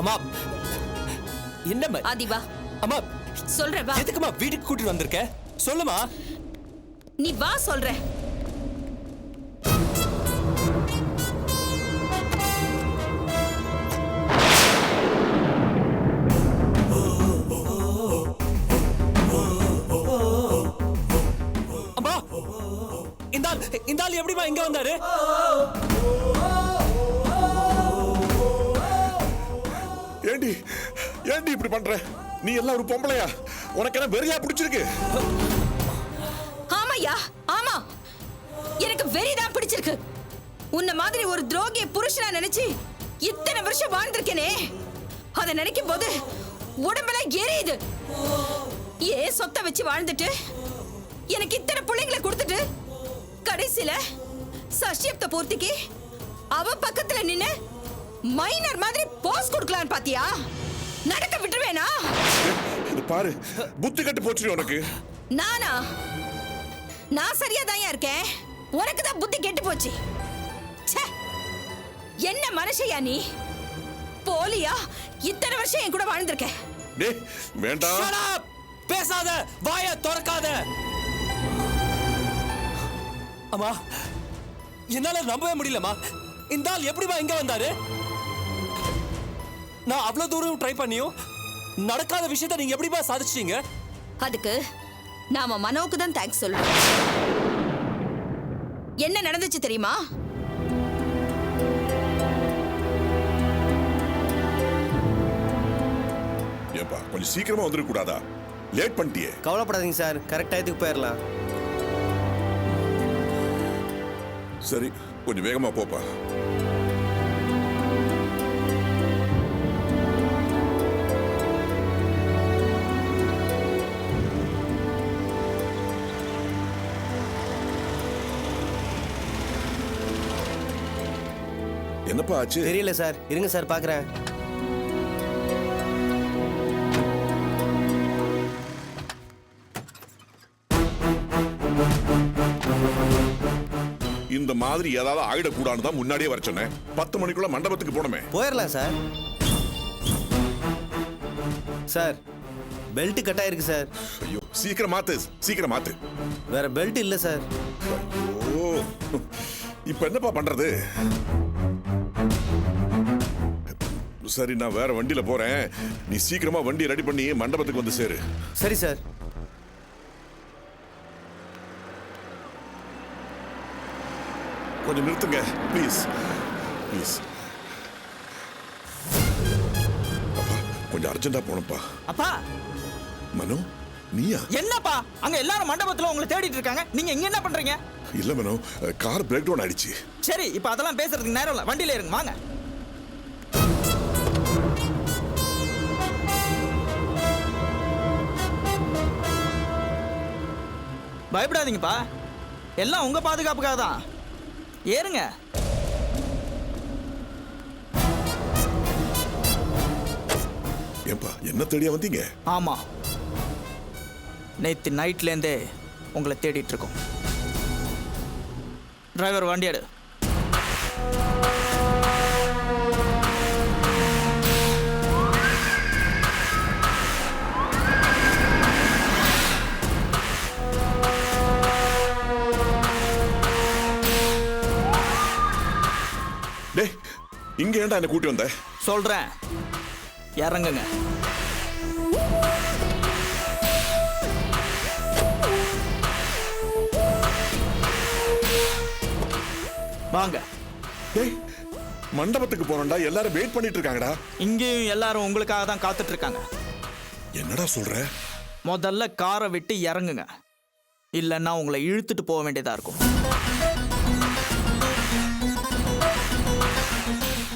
அம்மா என்னம்மா ஆதிவா அம்மா சொல்றேன் வா. எதுக்குமா வீட்டுக்கு கூட்டிட்டு வந்திருக்க? சொல்லுமா. நீ வா சொல்றேன். அம்மா இந்த ஆள் எப்படிமா இங்க வந்தாரு? ஏண்டி ஏண்டி இப்படி பண்ற? நீ எல்லாம் ஒரு பொம்பளையா? உனக்கு என்ன வெறியா பிடிச்சிருக்கு? ஆமாயா ஆமா, எனக்கு வெறிதான் பிடிச்சிருக்கு. உன்ன மாதிரி ஒரு துரோகிய புருஷனா நினைச்சு இத்தனை வருஷம் வாழ்ந்திருக்கேனே, அதை நினைக்கும் போது உடம்பெல்லாம் எரியுது. ஏன் சொத்தை வச்சு வாழ்ந்துட்டு எனக்கு இத்தனை பிள்ளைங்களை கொடுத்துட்டு கடைசியில சஷ்யப்த பூர்த்திக்கு அவ பக்கத்துல நின்னு மைனர் மாதிரி போஸ் கொடுக்கலான்னு பாத்தியா? நடக்க விட்டுருவேனா? இது பாரு, புத்தி கட்டு போச்சு உனக்கு. நானா? நான் சரியா தான் இருக்கேன், உனக்கு தான் புத்தி கெட்டு போச்சு. ச்சே, என்ன மனுஷயா நீ? போலியா இத்தனை வருஷம் என் கூட வாழ்ந்திருக்க. டேய் வேண்டாம். Shut up! பேசாத, வாய திறக்காத. அம்மா என்னால நம்பவே முடியலமா. இந்த ஆள் எப்படிமா இங்க வந்தாரு? நான் அவ்வளவு தூரம் ட்ரை பண்ணியும் நடக்காத விஷயத்தை நீங்க எப்படிமா சாதிச்சிட்டீங்க? அதுக்கு நாம மனோக்கு தான் தேங்க்ஸ் சொல்லணும். என்ன நடந்துச்சு தெரியுமா? ஏப்பா கொஞ்சம் சீக்கிரமா வந்துட கூடாதா? லேட் பண்ணிட்டியே. கவலைப்படாதீங்க சார், கரெக்ட் டயத்துக்கு போயிடலாம். சரி கொஞ்சம் வேகமா போப்பா. என்னப்பா ஆச்சு? தெரியல சார், இருங்க சார் பார்க்குறேன். இந்த மாதிரி ஏதாவது ஆயிடக்கூடாதுன்னு தான் முன்னாடியே வர சொன்னேன். 10 மணிக்குள்ள மண்டபத்துக்கு போனமே. போயிடலாம் சார். சார் பெல்ட் கட் ஆயிருக்கு சார். ஐயோ சீக்கிரம் மாத்து, சீக்கிரம் மாத்து. வேற பெல்ட் இல்ல சார். ஓ இப்ப என்னப்பா பண்றது? சரி நான் வேற வண்டியில போறேன், நீ சீக்கிரமா வண்டி ரெடி பண்ணி மண்டபத்துக்கு வந்து சேரு. சரி சார். கொஞ்சம் நிறுத்துங்க ப்ளீஸ் ப்ளீஸ். அப்பா கொஞ்சம் அர்ஜென்ட்டா போனப்பா. அப்பா மனோ நீயா? என்னப்பா அங்க எல்லாரும் மண்டபத்துல உங்களை தேடிட்டு இருக்காங்க, நீங்க இங்க என்ன பண்றீங்க? இல்ல மனோ, கார் பிரேக் டவுன் ஆயிடுச்சு. சரி இப்ப அதெல்லாம் பேசுறதுக்கு நேரம் இல்ல, வண்டியில இருங்க வாங்க. பயப்படாதீங்கப்பா, எல்லாம் உங்க பாதுகாப்புக்காக தான். ஏறுங்க. ஏப்பா என்ன தேடியா வந்தீங்க? ஆமா, நேத்து நைட்ல இருந்தே உங்களை தேடிட்டு இருக்கோம். டிரைவர் வண்டி எடு. டேய் இங்க ஏன்டா என்ன கூட்டி வந்த? சொல்றேன், இறங்குங்க. வாங்க. டேய் மண்டபத்துக்கு போறோம்டா, எல்லாரும் வெயிட் பண்ணிட்டு இருக்காங்கடா. இங்கேயும் எல்லாரும் உங்களுக்காக தான் காத்துட்டு இருக்காங்க. என்னடா சொல்ற? முதல்ல காரை விட்டு இறங்குங்க, இல்லைன்னா உங்களை இழுத்துட்டு போக வேண்டியதா இருக்கும்.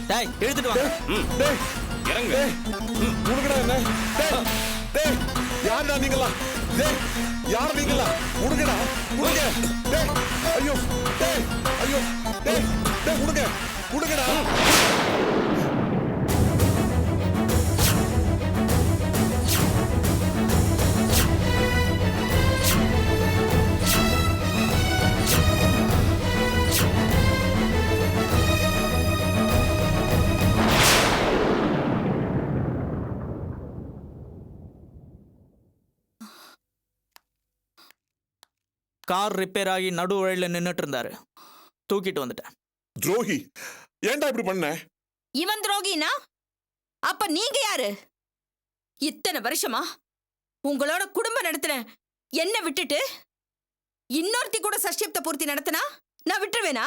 டேய் இழுத்துட்டு வாங்க. டேய் இறங்க. உனக்குடா என்ன? டேய் டேய் யாருடா நீங்களா? டேய் யார் நீங்களா? உனக்குடா உனக்கு. டேய் ஐயோ டேய் ஐயோ டேய் டேய் உனக்கு உனக்குடா. கார் ரிப்பேர் ஆகி நடு வழியில் நின்றுட்டு இருந்தாரு. தூக்கிட்டு வந்துட்டேன். துரோகி, ஏன்டா இப்படி பண்ண? இவன் துரோகினா அப்ப நீங்க யாரு? இத்தனை வருஷமா உங்களோட குடும்பம் நடத்தின என்ன விட்டுட்டு இன்னொருத்தி கூட சஷ்டியப்த பூர்த்தி நடத்தினா நான் விட்டுருவேனா?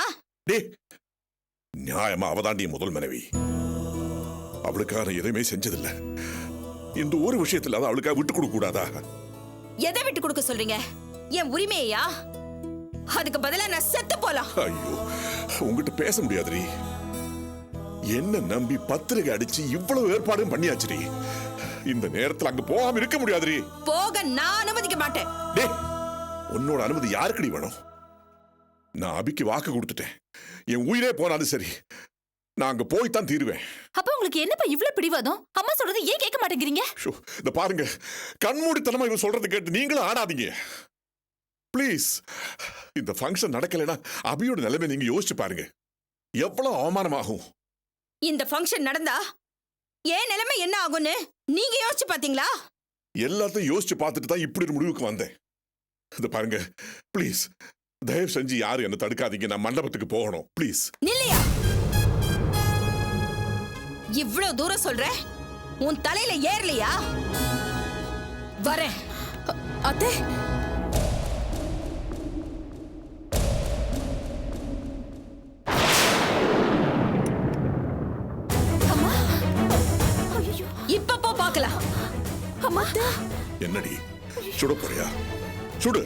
டேய், நியாயமா அவதாண்டி முதல் மனைவி. அவளுக்காக எதுவுமே செஞ்சதில்ல. இந்த ஒரு விஷயத்துல அதை அவளுக்காக விட்டு கொடுக்க கூடாதா? எதை விட்டு கொடுக்க சொல்றீங்க? என் உரிமையா? அதுக்கு பதிலா நான் செத்து போலாம். ஐயோ, உங்ககிட்ட பேச முடியாதுடி. என்ன நம்பி பத்திரிகை அடிச்சு இவ்வளவு ஏற்பாடும் பண்ணியாச்சுடி. இந்த நேரத்துல அங்க போகாம இருக்க முடியாதுடி. போக நான் அனுமதிக்க மாட்டேன். டேய், உன்னோட அனுமதி யாருக்குடி வேணும்? நான் அபிக்கு வாக்கு கொடுத்துட்டேன். என் உயிரே போனாலும் சரி, நான் அங்க போய்தான் தீருவேன். அப்ப உங்களுக்கு என்னப்பா இவ்ளோ பிடிவாதம்? அம்மா சொல்றது ஏன் கேட்க மாட்டேங்கிறீங்க? இந்த பாருங்க, கண்மூடித்தனமா இவன் சொல்றது கேட்டு நீங்களும் ஆடாதீங்க ப்ளீஸ். இந்த ஃபங்க்ஷன் நடக்கலைன்னா அபியோட நிலைமை நீங்க யோசிச்சு பாருங்க, எவ்வளவு அவமானமாகும். இந்த ஃபங்க்ஷன் நடந்தா ஏன் நிலைமை என்ன ஆகும்னு நீங்க யோசிச்சு பாத்தீங்களா? எல்லாத்தையும் யோசிச்சு பார்த்துட்டு தான் இப்படி ஒரு முடிவுக்கு வந்தேன். இந்த பாருங்க ப்ளீஸ், தயவு செஞ்சு யாரும் என்ன தடுக்காதீங்க. நான் மண்டபத்துக்கு போகணும் ப்ளீஸ். நில்லையா? இவ்வளவு தூரம் சொல்ற, உன் தலையில ஏறலையா? வரேன். அத்தை, இப்ப போ பார்க்கலாம். அம்மா அத்தை. என்னடி சுட போறியா? சுடு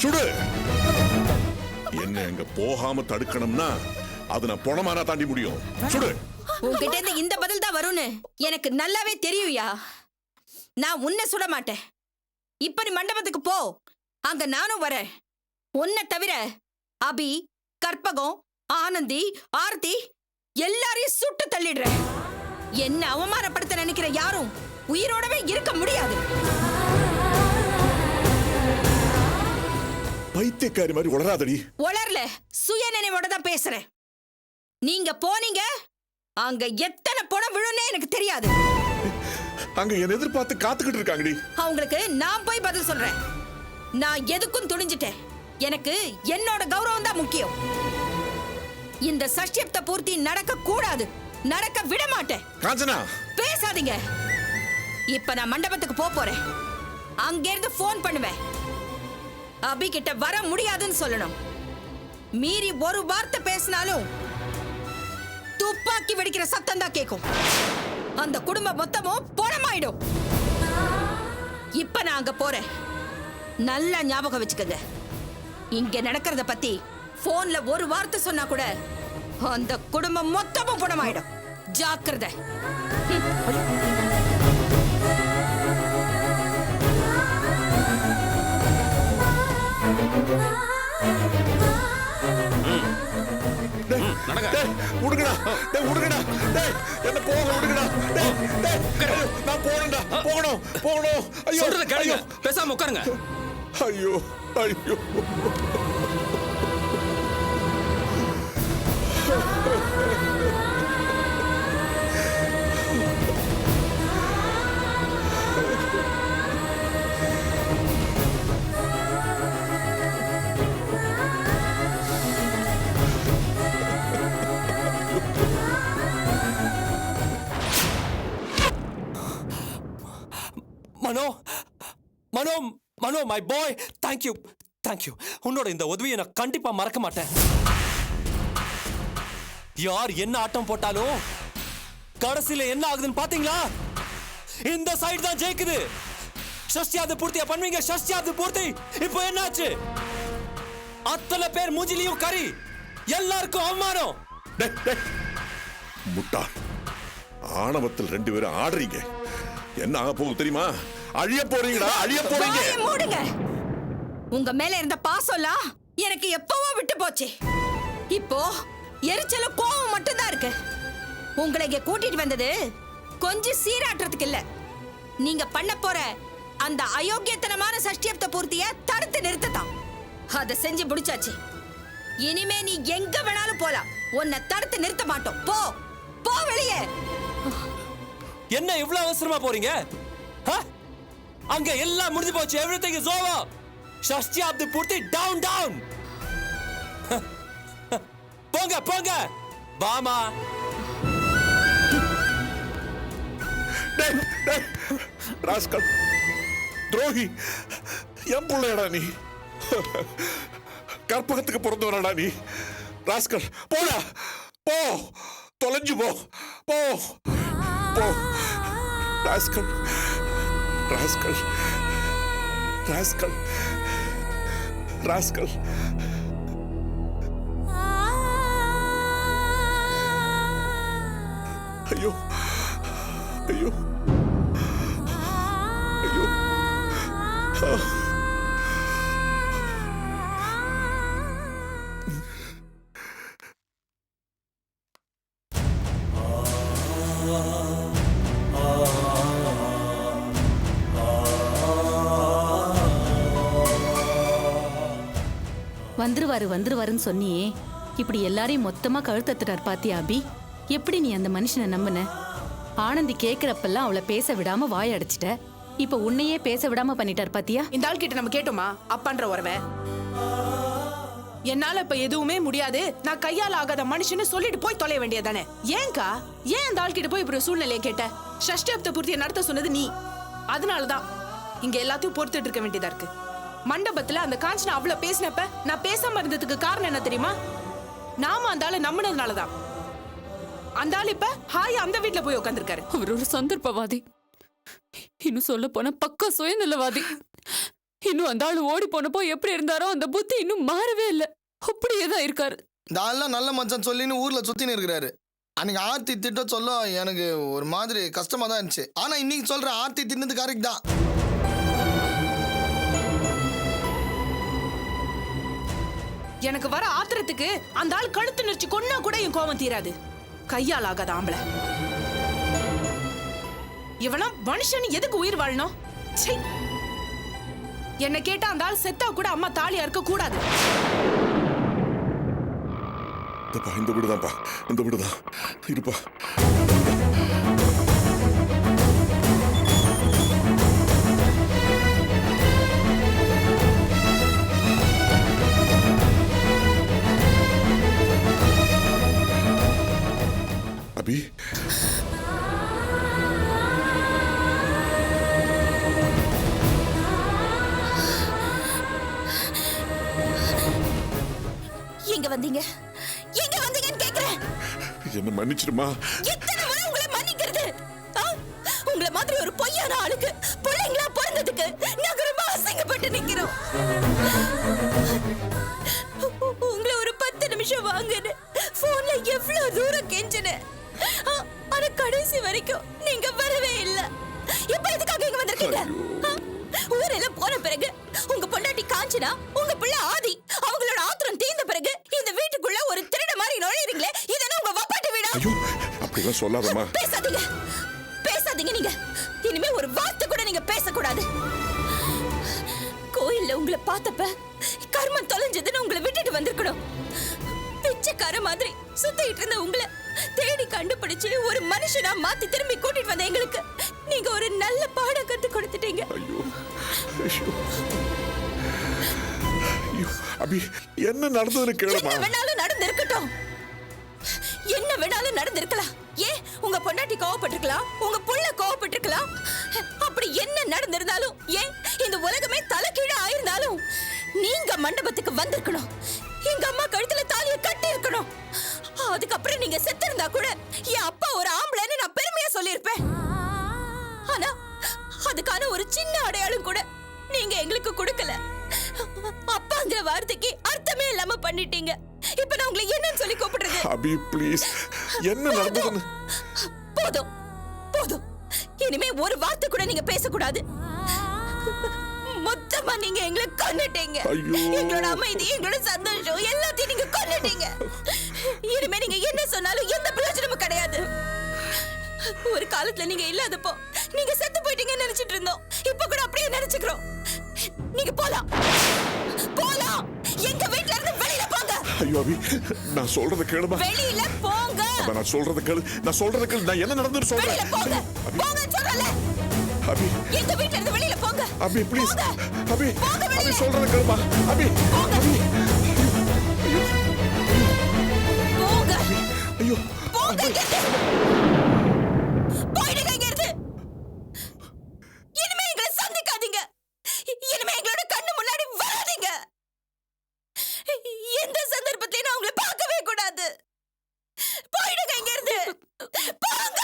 சுடு. என்ன எங்க போகாம தடுக்கணும்னா அது நான் பொணமானா தாண்டி முடியும். சுடு. உன்கிட்ட இருந்து இந்த பதில் தான் வரும்னு எனக்கு நல்லாவே தெரியும்யா. நான் உன்னை சுட மாட்டேன். இப்ப நீ மண்டபத்துக்கு போ, அங்க நானும் வரேன். உன்னை தவிர அபி, கற்பகம், ஆனந்தி, ஆர்த்தி எல்லாரையும் சுட்டு தள்ளிடுறேன். என்ன அவமானப்படுத்த நினைக்கிற யாரும் உயிரோடவே இருக்க முடியாது. பைத்தியக்காரி மாதிரி உளராதடி. உளரல, சுய நினைவோட தான் பேசுறேன். நீங்க போனீங்க, அங்க எத்தனை பணம் விழுன்னே எனக்கு தெரியாது. அங்க என்ன எதிர்பார்த்து காத்துக்கிட்டு இருக்காங்கடி. அவங்களுக்கு நான் போய் பதில் சொல்றேன். நான் எதுக்கும் துணிஞ்சிட்டேன். எனக்கு என்னோட கௌரவம் தான் முக்கியம். இந்த சஷ்டியப்த பூர்த்தி நடக்க கூடாது, நடக்க விட மாட்டேன். காஞ்சனா, பேசாதீங்க. இப்ப நான் மண்டபத்துக்கு போறேன். அங்க இருந்து போன் பண்ணுவேன். அபி கிட்ட வர முடியாதுன்னு சொல்லணும். மீறி ஒரு வார்த்தை பேசினாலும் துப்பாக்கி வெடிக்கிற சத்தம் தான் கேட்கும். அந்த குடும்பம் மொத்தமும் பணமாயிடும். இப்ப நான் அங்க போறேன். நல்லா ஞாபகம் வச்சுக்கங்க. இங்க நடக்கிறத பத்தி போன்ல ஒரு வார்த்தை சொன்னா கூட அந்த குடும்பம் மொத்தமும் பணமாயிடும். ஜாக்கிரதை. உடுங்கடா, உடுங்கடா, என்ன போக விடுங்கடா. நான் போகணும்டா, போகணும், போகணும். ஐயோ, சொல்றத கேளுங்க, பேசாம உட்காருங்க. ஐயோ, ஐயோ. மனோ, மனோ, மனோ, மை பாய், தேங்க்யூ, தேங்க்யூ. உன்னோட இந்த உதவியை நான் கண்டிப்பா மறக்க மாட்டேன். யார் என்ன ஆட்டம் போட்டாலும் கடைசியில என்ன ஆகுதுன்னு பாத்தீங்களா? இந்த சைடு தான் ஜெயிக்குது. ஷஷ்டியாவது பூர்த்தியா பண்ணுவீங்க, ஷஷ்டியாவது பூர்த்தி. இப்போ என்னாச்சு? அத்தனை பேர் மூஞ்சிலையும் கறி, எல்லாருக்கும் அவமானம். முட்டா, ஆணவத்தில் 2 பேரும் ஆடுறீங்க. என்ன ஆக போகுது தெரியுமா? அழிய போறீங்கடா, அழிய போறீங்க. வாயை மூடுங்க. உங்க மேல இருந்த பாசம்லாம் எனக்கு எப்பவோ விட்டு போச்சு. இப்போ எரிச்சலும் கோவம் மட்டும் தான் இருக்கு. உங்களை இங்க கூட்டிட்டு வந்தது கொஞ்சம் சீராட்டுறதுக்கு இல்ல. நீங்க பண்ண போற அந்த அயோக்கியத்தனமான சஷ்டியப்த பூர்த்திய தடுத்து நிறுத்தலாம். அத செஞ்சு முடிச்சாச்சு. இனிமே நீ எங்க வேணாலும் போலாம். உன்னை தடுத்து நிறுத்த மாட்டோம். போ, போ வெளியே. என்ன இவ்வளவு அவசரமா போறீங்க? அங்க எல்லாம் முடிஞ்சு போச்சு. Everything is over. ஷஷ்டியாப்தி பூர்த்தி டவுன் டவுன். போங்க போங்க வாமா. ராஸ்கல் துரோகி, என் பிள்ளையடா நீ, கற்பகத்துக்கு பிறந்தவனடா நீ. ராஸ்கல் போடா, போ, தொலைஞ்சு போ, போ போ. Rascal rascal rascal rascal. ஐயோ ஐயோ ஐயோ. வந்துருவாருன்னு சொன்னியே, இப்படி எல்லாரையும் மொத்தமா கழுத்தத்துறார் பாத்தியா அபி? எப்படி நீ அந்த மனுஷனை நம்பின? ஆனந்தி கேக்குறப்பெல்லாம் அவளை பேச விடாம வாய் அடைச்சிட்ட. இப்ப உன்னையே பேச விடாம பண்ணிட்டார் பாத்தியா? இந்த ஆள் கிட்ட நம்ம கேட்டோமா அப்பான்ற உறவை? என்னால இப்ப எதுவுமே முடியாது, நான் கையால ஆகாத மனுஷன்னு சொல்லிட்டு போய் தொலைய வேண்டியதானே? ஏன்கா ஏன் அந்த ஆள் கிட்ட போய் இப்படி சூழ்நிலையை கேட்ட? ஷஷ்டியாப்த பூர்த்தியை நடத்த சொன்னது நீ. அதனாலதான் இங்க எல்லாத்தையும் பொறுத்துட்டு இருக்க வேண்டியதா இருக்கு. மண்டபத்துல அந்த காஞ்சனா அவ்வளவு பேசினப்ப நான் பேசாம இருந்ததுக்கு காரணம் என்ன தெரியுமா? நாம அந்த ஆளை நம்பினதுனாலதான். அந்த ஆள் இப்ப ஹாய் அந்த வீட்டுல போய் உட்காந்துருக்காரு. அவர் ஒரு சந்தர்ப்பவாதி, இன்னும் சொல்ல போன பக்கா சுயநலவாதி. இன்னும் அந்த ஆள் ஓடி போனப்போ எப்படி இருந்தாரோ அந்த புத்தி இன்னும் மாறவே இல்லை, அப்படியேதான் இருக்காரு. இந்த ஆள்லாம் நல்ல மச்சான் சொல்லின்னு ஊர்ல சுத்தின்னு இருக்கிறாரு. அன்னைக்கு ஆர்த்தி திட்ட சொல்ல எனக்கு ஒரு மாதிரி கஷ்டமா தான் இருந்துச்சு. ஆனா இன்னைக்கு சொல்ற ஆர்த்தி தின்னது கரெக்ட் தான். எனக்கு வர ஆத்திரத்துக்கு அந்த ஆள் கழுத்து நெரிச்சு கொன்னா கூட என் கோபம் தீராது. கையால் ஆகாத ஆம்பளை இவனா மனுஷன் எதுக்கு உயிர் வாழணும்? என்ன கேட்டா அந்த ஆள் செத்தா கூட அம்மா தாலியா இருக்க கூடாது. இந்த வீடுதான்ப்பா, இந்த வீடுதான் இருப்பா. அபி எங்க வந்தீங்க? எங்க வந்தீங்கன்னு கேக்குறேன். என்ன மன்னிச்சிடுமா. எத்தனை முறை உங்களை மன்னிக்கிறது? உங்களை மாதிரி ஒரு பொய்யான ஆளுக்கு பிள்ளைங்களா பிறந்ததுக்கு நாங்க ரொம்ப அசிங்கப்பட்டு நிக்கிறோம். உங்களை ஒரு 10 நிமிஷம் வாங்குன்னு போன்ல எவ்வளவு தூரம் கெஞ்சினேன். ஆனா கடைசி வரைக்கும் நீங்க வரவே இல்ல. இப்ப எதுக்காக இங்க வந்திருக்கீங்க? ஊரெல்லாம் போன பிறகு உங்க பொண்டாட்டி காஞ்சனா, உங்க பிள்ளை ஆதி, அவங்களோட ஆத்திரம் தீர்ந்த பிறகு இந்த வீட்டுக்குள்ள ஒரு திருட மாதிரி நுழையறீங்களே, இதென்ன உங்க வப்பாட்டி வீடா? ஐயோ அப்படிதான் சொல்லாதம்மா. பேசாதீங்க பேசாதீங்க. நீங்க இனிமே ஒரு வார்த்தை கூட நீங்க பேசக்கூடாது. கோயில்ல உங்களை பார்த்தப்ப கர்மம் தொலைஞ்சதுன்னு உங்களை விட்டுட்டு வந்திருக்கணும். பிச்சைக்கார மாதிரி சுத்திட்டு இருந்த உங்களை தேடி கண்டுபிடிச்சு ஒரு மனுஷனா மாத்தி திரும்பி கூட்டிட்டு வந்த எங்களுக்கு நீங்க ஒரு நல்ல பாடம் கத்து கொடுத்துட்டீங்க. ஐயோ ஐயோ அபி, என்ன நடந்ததுன்னு கேளுமா. என்ன வேணாலும் நடந்திருக்கட்டும், என்ன வேணாலும் நடந்திருக்கலாம். ஏன் உங்க பொண்டாட்டி கோவப்பட்டிருக்கலாம், உங்க புள்ள கோவப்பட்டிருக்கலாம். அப்படி என்ன நடந்திருந்தாலும், ஏன் இந்த உலகமே தலைகீழா ஆயிருந்தாலும் நீங்க மண்டபத்துக்கு வந்திருக்கணும். எங்க அம்மா கழுத்துல தாலியை கட்டி இருக்கணும். அதுக்கப்புறம் நீங்க செத்து இருந்தா கூட என் அப்பா ஒரு ஆம்பளைன்னு நான் பெருமையா சொல்லியிருப்பேன். ஆனா அதுக்கான ஒரு சின்ன அடையாளம் கூட நீங்க எங்களுக்கு கொடுக்கல. அப்பாங்கிற வார்த்தைக்கு அர்த்தமே இல்லாம பண்ணிட்டீங்க. இப்ப நான் உங்களை என்னன்னு சொல்லி கூப்பிடுறது? அபி ப்ளீஸ், என்ன நடந்ததுன்னு. போதும் போதும், இனிமே ஒரு வார்த்தை கூட நீங்க பேசக்கூடாது. மொத்தமா நீங்க எங்களை கொன்னுட்டீங்க. எங்களோட அமைதி, எங்களோட சந்தோஷம் எல்லாத்தையும் நீங்க கொன்னுட்டீங்க. இனிமே நீங்க என்ன சொன்னாலும் எந்த பிரயோஜனமும் கிடையாது. ஒரு காலத்துல நீங்க இல்லாதப்போ நீங்க செத்து போயிட்டீங்கன்னு நினைச்சிட்டு இருந்தோம். இப்ப கூட அப்படியே நினைச்சுக்கிறோம். நீங்க போலாம் போலாம், எங்க வீட்ல இருந்து வெளியில போங்க. ஐயோ அபி, நான் சொல்றத கேளுமா. வெளியில போங்க. நான் சொல்றத கேளு, நான் சொல்றத கேளு. நான் என்ன நடந்துன்னு சொல்றேன். வெளியில போங்க, போங்க சொல்றல. அபி இந்த வீட்ல இருந்து வெளியில போங்க. அபி ப்ளீஸ் அபி போங்க அபி வெளியில. சொல்றத கேளுமா அபி அபி போங்க. ஐயோ போங்க இங்கிருந்து. போயிடுங்க இங்கிருந்து. இனிமே எங்களை சந்திக்காதீங்க. இனிமே எங்களோட கண்ணு முன்னாடி வராதீங்க. எந்த சந்தர்ப்பத்திலையும் நான் உங்களை பார்க்கவே கூடாது. போயிடுங்க இங்கிருந்து. போங்க.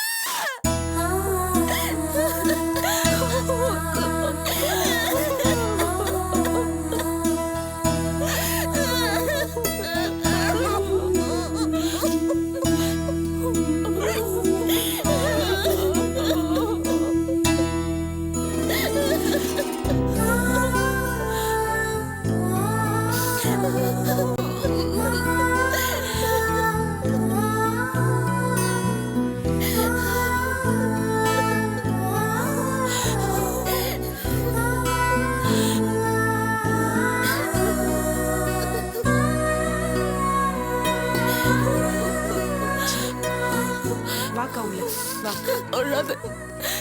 வாக்கா உள்ள வா.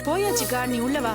போயாச்சுக்கா, நீ உள்ள வா.